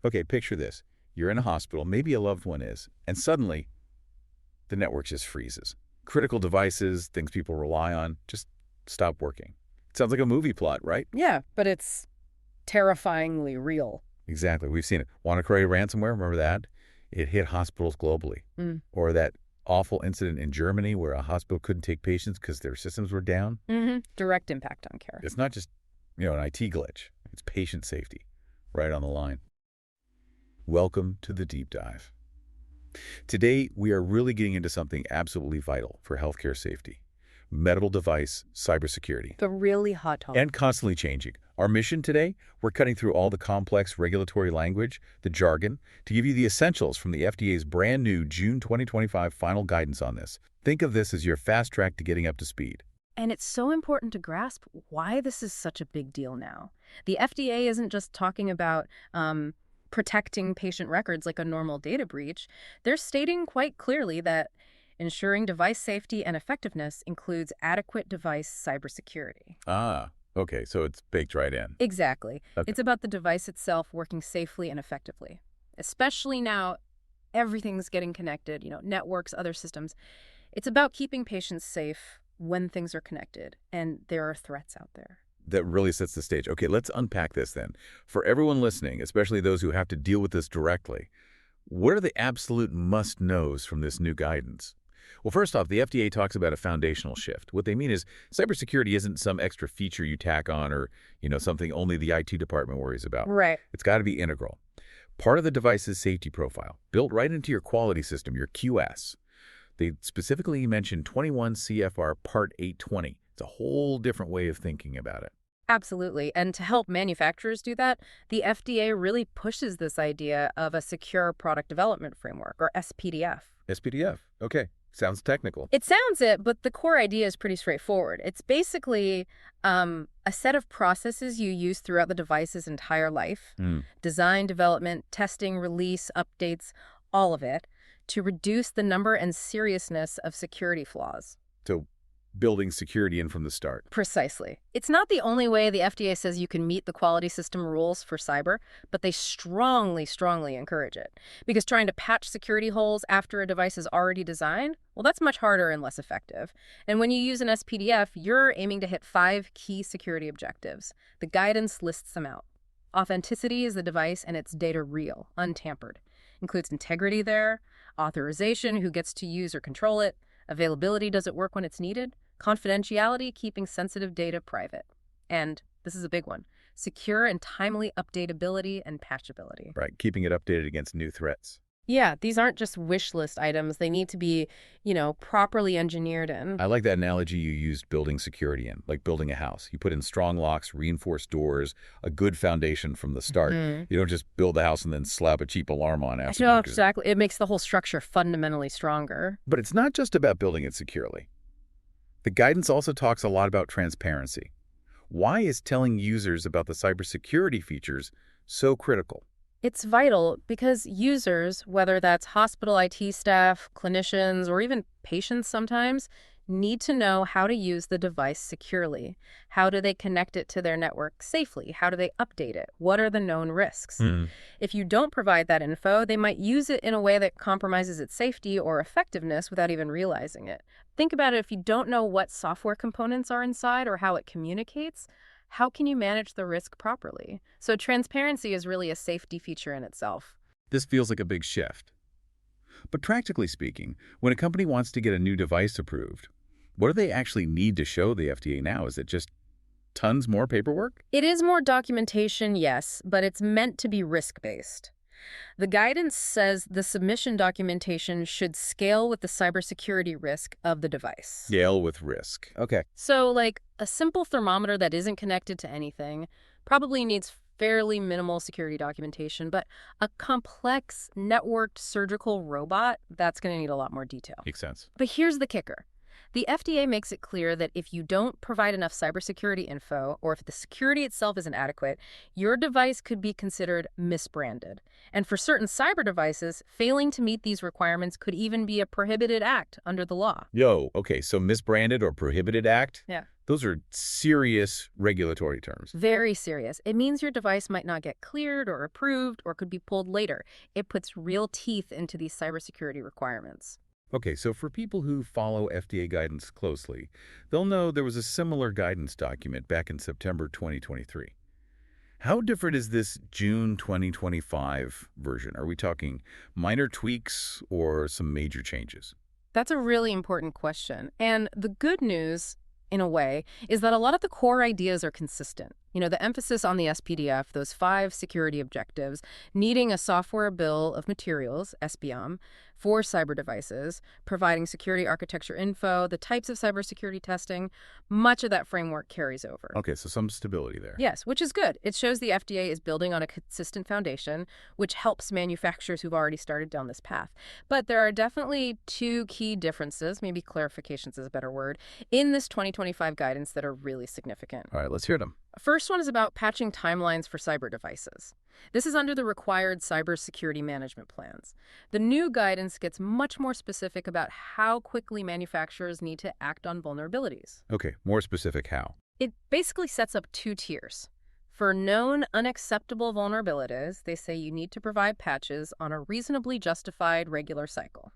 Okay, picture this. You're in a hospital, maybe a loved one is, and suddenly the network just freezes. Critical devices, things people rely on, just stop working. Sounds like a movie plot, right? Yeah, but it's terrifyingly real. Exactly. We've seen it. WannaCry ransomware, remember that? It hit hospitals globally. Or that awful incident in Germany where a hospital couldn't take patients because their systems were down. Direct impact on care. It's not just, an IT glitch. It's patient safety right on the line. Welcome to the deep dive. Today, we are really getting into something absolutely vital for healthcare safety. Medical device cybersecurity. The really hot topic. And constantly changing. Our mission today, we're cutting through all the complex regulatory language, the jargon, to give you the essentials from the FDA's brand new June 2025 final guidance on this. Think of this as your fast track to getting up to speed. And it's so important to grasp why this is such a big deal now. The FDA isn't just talking about protecting patient records like a normal data breach. They're stating quite clearly that ensuring device safety and effectiveness includes adequate device cybersecurity. Ah, okay, so it's baked right in. Exactly. Okay. It's about the device itself working safely and effectively. Especially now, everything's getting connected, networks, other systems. It's about keeping patients safe when things are connected, and there are threats out there. That really sets the stage. Okay, let's unpack this then. For everyone listening, especially those who have to deal with this directly, what are the absolute must-knows from this new guidance? Well, first off, the FDA talks about a foundational shift. What they mean is cybersecurity isn't some extra feature you tack on or, something only the IT department worries about. Right. It's got to be integral. Part of the device's safety profile, built right into your quality system, your QS. They specifically mentioned 21 CFR Part 820. It's a whole different way of thinking about it. Absolutely. And to help manufacturers do that, the FDA really pushes this idea of a secure product development framework, or SPDF. SPDF. Okay. Sounds technical. It sounds it, but the core idea is pretty straightforward. It's basically a set of processes you use throughout the device's entire life. Design, development, testing, release, updates, all of it, to reduce the number and seriousness of security flaws. So building security in from the start. Precisely. It's not the only way the FDA says you can meet the quality system rules for cyber, but they strongly, strongly encourage it. Because trying to patch security holes after a device is already designed, well, that's much harder and less effective. And when you use an SPDF, you're aiming to hit 5 key security objectives. The guidance lists them out. Authenticity is the device and its data real, untampered. Includes integrity there, authorization, who gets to use or control it, availability, does it work when it's needed? Confidentiality, keeping sensitive data private. And, this is a big one, secure and timely updatability and patchability. Right, keeping it updated against new threats. Yeah, these aren't just wish list items. They need to be, properly engineered in. I like that analogy you used, building security in, like building a house. You put in strong locks, reinforced doors, a good foundation from the start. You don't just build the house and then slap a cheap alarm on after. No, exactly. It makes the whole structure fundamentally stronger. But it's not just about building it securely. The guidance also talks a lot about transparency. Why is telling users about the cybersecurity features so critical? It's vital because users, whether that's hospital IT staff, clinicians, or even patients sometimes, need to know how to use the device securely. How do they connect it to their network safely? How do they update it? What are the known risks? If you don't provide that info, they might use it in a way that compromises its safety or effectiveness without even realizing it. Think about it. If you don't know what software components are inside or how it communicates, how can you manage the risk properly? So transparency is really a safety feature in itself. This feels like a big shift. But practically speaking, when a company wants to get a new device approved, what do they actually need to show the FDA now? Is it just tons more paperwork? It is more documentation, yes, but it's meant to be risk-based. The guidance says the submission documentation should scale with the cybersecurity risk of the device. Scale with risk. Okay. So, like, a simple thermometer that isn't connected to anything probably needs fairly minimal security documentation, but a complex, networked surgical robot, that's going to need a lot more detail. Makes sense. But here's the kicker. The FDA makes it clear that if you don't provide enough cybersecurity info, or if the security itself isn't adequate, your device could be considered misbranded. And for certain cyber devices, failing to meet these requirements could even be a prohibited act under the law. Okay, so misbranded or prohibited act? Yeah. Those are serious regulatory terms. Very serious. It means your device might not get cleared or approved or could be pulled later. It puts real teeth into these cybersecurity requirements. Okay, so for people who follow FDA guidance closely, they'll know there was a similar guidance document back in September 2023. How different is this June 2025 version? Are we talking minor tweaks or some major changes? That's a really important question. And the good news, in a way, is that a lot of the core ideas are consistent. The emphasis on the SPDF, those 5 security objectives, needing a software bill of materials, SBOM, for cyber devices, providing security architecture info, the types of cybersecurity testing, much of that framework carries over. Okay, so some stability there. Yes, which is good. It shows the FDA is building on a consistent foundation, which helps manufacturers who've already started down this path. But there are definitely 2 key differences, maybe clarifications is a better word, in this 2025 guidance that are really significant. All right, let's hear them. First one is about patching timelines for cyber devices. This is under the required cybersecurity management plans. The new guidance gets much more specific about how quickly manufacturers need to act on vulnerabilities. Okay, more specific how? It basically sets up 2 tiers. For known unacceptable vulnerabilities, they say you need to provide patches on a reasonably justified regular cycle.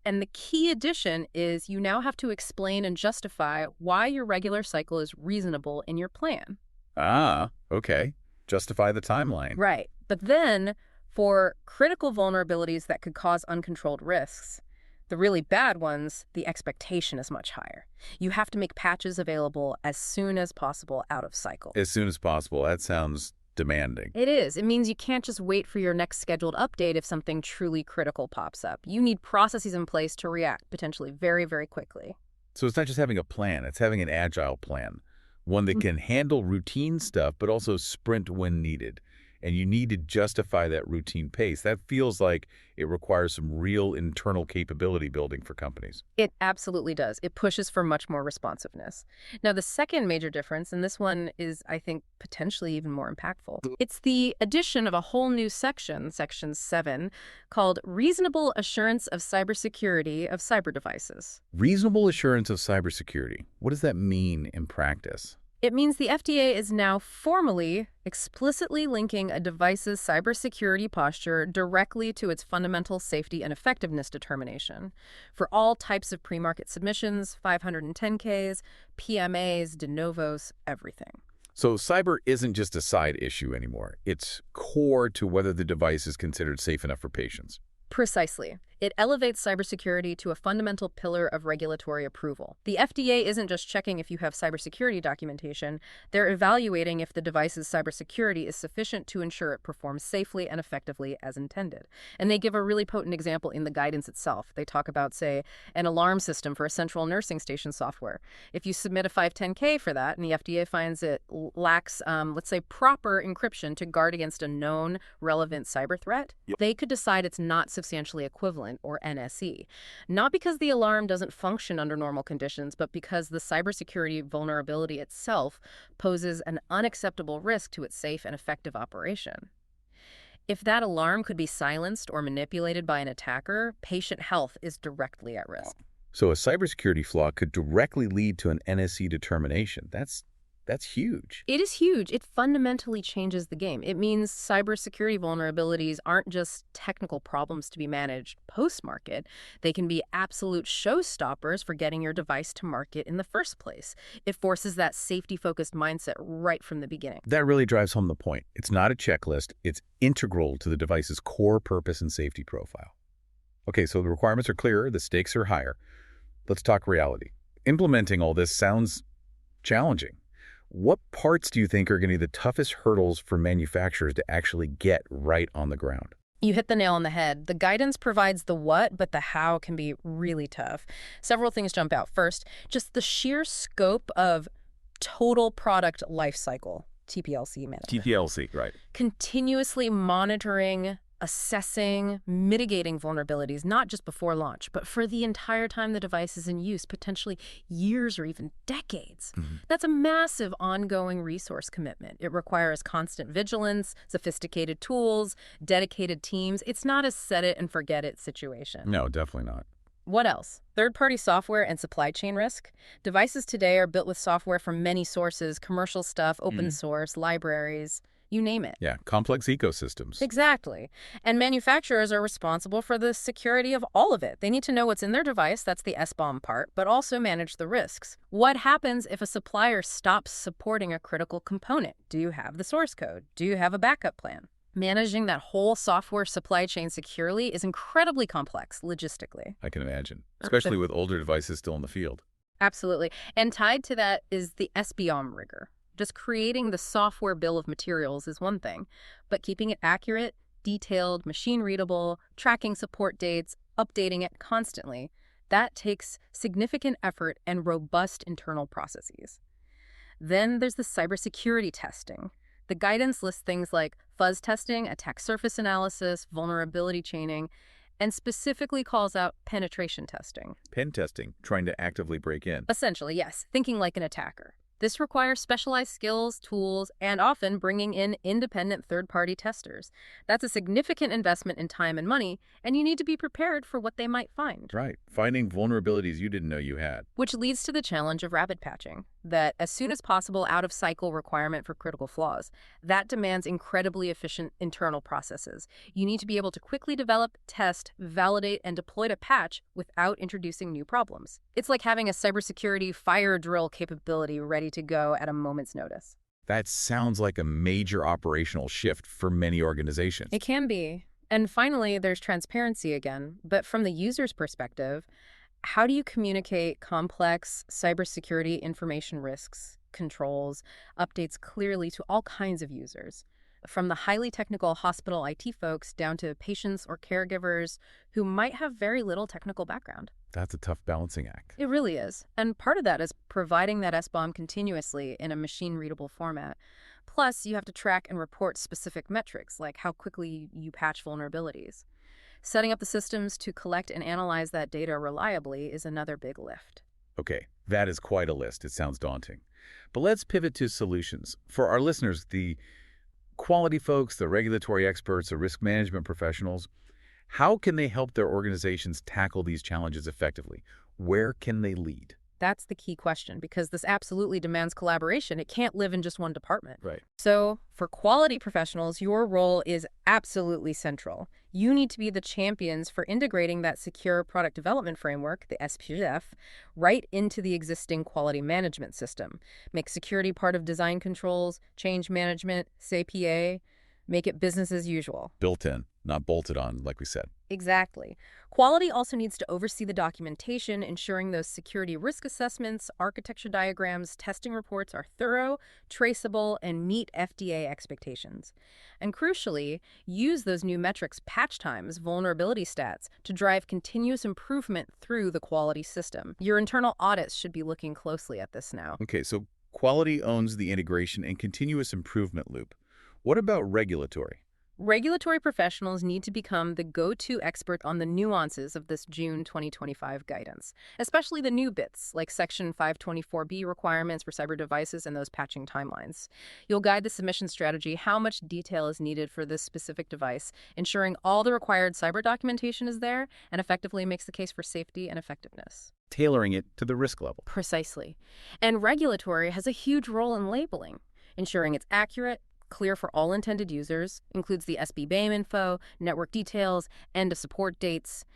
And the key addition is you now have to explain and justify why your regular cycle is reasonable in your plan. Ah, okay. Justify the timeline. Right. But then, for critical vulnerabilities that could cause uncontrolled risks, the really bad ones, the expectation is much higher. You have to make patches available as soon as possible out of cycle. As soon as possible. That sounds demanding. It is. It means you can't just wait for your next scheduled update if something truly critical pops up. You need processes in place to react potentially very, very quickly. So it's not just having a plan, it's having an agile plan. One that can handle routine stuff, but also sprint when needed. And you need to justify that routine pace. That feels like it requires some real internal capability building for companies. It absolutely does. It pushes for much more responsiveness. Now, the second major difference, and this one is, I think, potentially even more impactful, it's the addition of a whole new section, Section 7, called Reasonable Assurance of Cybersecurity of Cyber Devices. Reasonable assurance of cybersecurity. What does that mean in practice? It means the FDA is now formally, explicitly linking a device's cybersecurity posture directly to its fundamental safety and effectiveness determination for all types of pre-market submissions, 510Ks, PMAs, de novos, everything. So cyber isn't just a side issue anymore. It's core to whether the device is considered safe enough for patients. Precisely. It elevates cybersecurity to a fundamental pillar of regulatory approval. The FDA isn't just checking if you have cybersecurity documentation, they're evaluating if the device's cybersecurity is sufficient to ensure it performs safely and effectively as intended. And they give a really potent example in the guidance itself. They talk about, say, an alarm system for a central nursing station software. If you submit a 510K for that and the FDA finds it lacks, let's say, proper encryption to guard against a known relevant cyber threat, they could decide it's not substantially equivalent, or NSE. Not because the alarm doesn't function under normal conditions, but because the cybersecurity vulnerability itself poses an unacceptable risk to its safe and effective operation. If that alarm could be silenced or manipulated by an attacker, patient health is directly at risk. So a cybersecurity flaw could directly lead to an NSE determination. That's huge. It is huge. It fundamentally changes the game. It means cybersecurity vulnerabilities aren't just technical problems to be managed post-market. They can be absolute showstoppers for getting your device to market in the first place. It forces that safety-focused mindset right from the beginning. That really drives home the point. It's not a checklist. It's integral to the device's core purpose and safety profile. Okay, so the requirements are clearer. The stakes are higher. Let's talk reality. Implementing all this sounds challenging. What parts do you think are going to be the toughest hurdles for manufacturers to actually get right on the ground? You hit the nail on the head. The guidance provides the what, but the how can be really tough. Several things jump out. First, just the sheer scope of total product life cycle, TPLC management. TPLC, right. Continuously monitoring, assessing, mitigating vulnerabilities, not just before launch, but for the entire time the device is in use, potentially years or even decades. That's a massive ongoing resource commitment. It requires constant vigilance, sophisticated tools, dedicated teams. It's not a set it and forget it situation. No, definitely not. What else? Third-party software and supply chain risk. Devices today are built with software from many sources, commercial stuff, open Mm. source, libraries, you name it. Yeah, complex ecosystems. Exactly. And manufacturers are responsible for the security of all of it. They need to know what's in their device, that's the SBOM part, but also manage the risks. What happens if a supplier stops supporting a critical component? Do you have the source code? Do you have a backup plan? Managing that whole software supply chain securely is incredibly complex logistically. I can imagine, The especially with older devices still in the field. Absolutely. And tied to that is the SBOM rigor. Just creating the software bill of materials is one thing, but keeping it accurate, detailed, machine readable, tracking support dates, updating it constantly, that takes significant effort and robust internal processes. Then there's the cybersecurity testing. The guidance lists things like fuzz testing, attack surface analysis, vulnerability chaining, and specifically calls out penetration testing. Pen testing, trying to actively break in. Essentially, yes, thinking like an attacker. This requires specialized skills, tools, and often bringing in independent third-party testers. That's a significant investment in time and money, and you need to be prepared for what they might find. Right, finding vulnerabilities you didn't know you had. Which leads to the challenge of rapid patching, that as soon as possible out-of-cycle requirement for critical flaws. That demands incredibly efficient internal processes. You need to be able to quickly develop, test, validate, and deploy a patch without introducing new problems. It's like having a cybersecurity fire drill capability ready to go at a moment's notice. That sounds like a major operational shift for many organizations. It can be. And finally, there's transparency again. But from the user's perspective, how do you communicate complex cybersecurity information risks, controls, updates clearly to all kinds of users? From the highly technical hospital IT folks down to patients or caregivers who might have very little technical background. That's a tough balancing act. It really is. And part of that is providing that SBOM continuously in a machine-readable format. Plus, you have to track and report specific metrics, like how quickly you patch vulnerabilities. Setting up the systems to collect and analyze that data reliably is another big lift. Okay, that is quite a list. It sounds daunting. But let's pivot to solutions. For our listeners, the quality folks, the regulatory experts, the risk management professionals, how can they help their organizations tackle these challenges effectively? Where can they lead? That's the key question, because this absolutely demands collaboration. It can't live in just one department. Right. So, for quality professionals, your role is absolutely central. You need to be the champions for integrating that secure product development framework, the SPF, right into the existing quality management system. Make security part of design controls, change management, CPA, make it business as usual. Built in, not bolted on, like we said. Exactly. Quality also needs to oversee the documentation, ensuring those security risk assessments, architecture diagrams, testing reports are thorough, traceable, and meet FDA expectations. And crucially, use those new metrics, patch times, vulnerability stats, to drive continuous improvement through the quality system. Your internal audits should be looking closely at this now. Okay, so quality owns the integration and continuous improvement loop. What about regulatory? Regulatory professionals need to become the go-to expert on the nuances of this June 2025 guidance, especially the new bits, like Section 524B requirements for cyber devices and those patching timelines. You'll guide the submission strategy, how much detail is needed for this specific device, ensuring all the required cyber documentation is there and effectively makes the case for safety and effectiveness. Tailoring it to the risk level. Precisely. And regulatory has a huge role in labeling, ensuring it's accurate, clear for all intended users, includes the SB-BAME info, network details, end of support dates,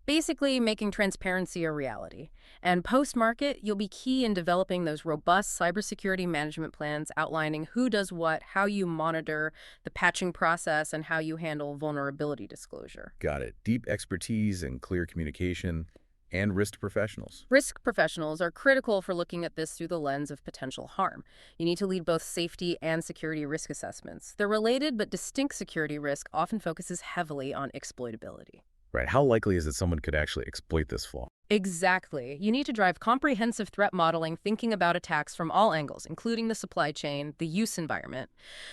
basically making transparency a reality. And post-market, you'll be key in developing those robust cybersecurity management plans outlining who does what, how you monitor the patching process, and how you handle vulnerability disclosure. Got it. Deep expertise and clear communication and risk professionals. Risk professionals are critical for looking at this through the lens of potential harm. You need to lead both safety and security risk assessments. They're related, but distinct security risk often focuses heavily on exploitability. Right. How likely is it someone could actually exploit this flaw? Exactly. You need to drive comprehensive threat modeling, thinking about attacks from all angles, including the supply chain, the use environment.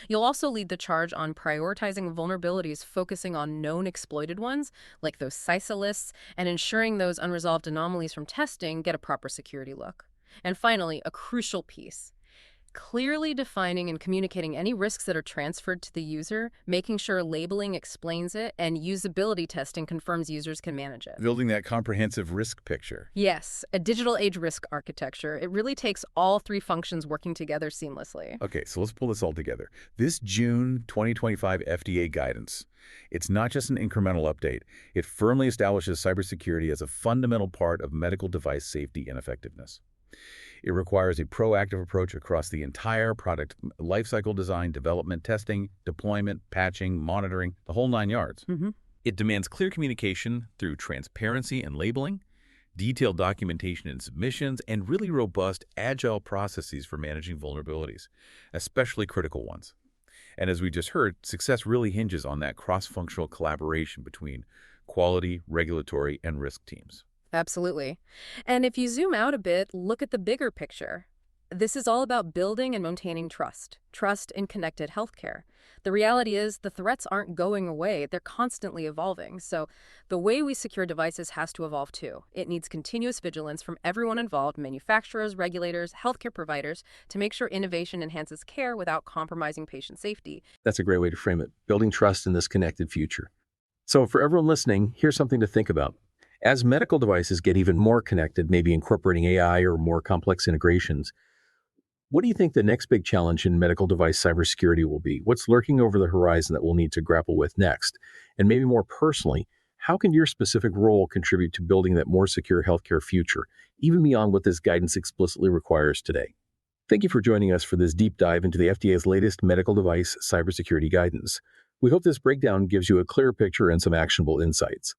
You'll also lead the charge on prioritizing vulnerabilities, focusing on known exploited ones, like those CISA lists, and ensuring those unresolved anomalies from testing get a proper security look. And finally, a crucial piece: Clearly defining and communicating any risks that are transferred to the user, making sure labeling explains it, and usability testing confirms users can manage it. Building that comprehensive risk picture. Yes, a digital age risk architecture. It really takes all three functions working together seamlessly. Okay, so let's pull this all together. This June 2025 FDA guidance, it's not just an incremental update. It firmly establishes cybersecurity as a fundamental part of medical device safety and effectiveness. It requires a proactive approach across the entire product lifecycle: design, development, testing, deployment, patching, monitoring, the whole nine yards. Hmm. It demands clear communication through transparency and labeling, detailed documentation and submissions, and really robust, agile processes for managing vulnerabilities, especially critical ones. And as we just heard, success really hinges on that cross-functional collaboration between quality, regulatory, and risk teams. Absolutely. And if you zoom out a bit, look at the bigger picture. This is all about building and maintaining trust in connected healthcare. The reality is the threats aren't going away, they're constantly evolving. So the way we secure devices has to evolve too. It needs continuous vigilance from everyone involved, manufacturers, regulators, healthcare providers, to make sure innovation enhances care without compromising patient safety. That's a great way to frame it, building trust in this connected future. So for everyone listening, here's something to think about. As medical devices get even more connected, maybe incorporating AI or more complex integrations, what do you think the next big challenge in medical device cybersecurity will be? What's lurking over the horizon that we'll need to grapple with next? And maybe more personally, how can your specific role contribute to building that more secure healthcare future, even beyond what this guidance explicitly requires today? Thank you for joining us for this deep dive into the FDA's latest medical device cybersecurity guidance. We hope this breakdown gives you a clearer picture and some actionable insights.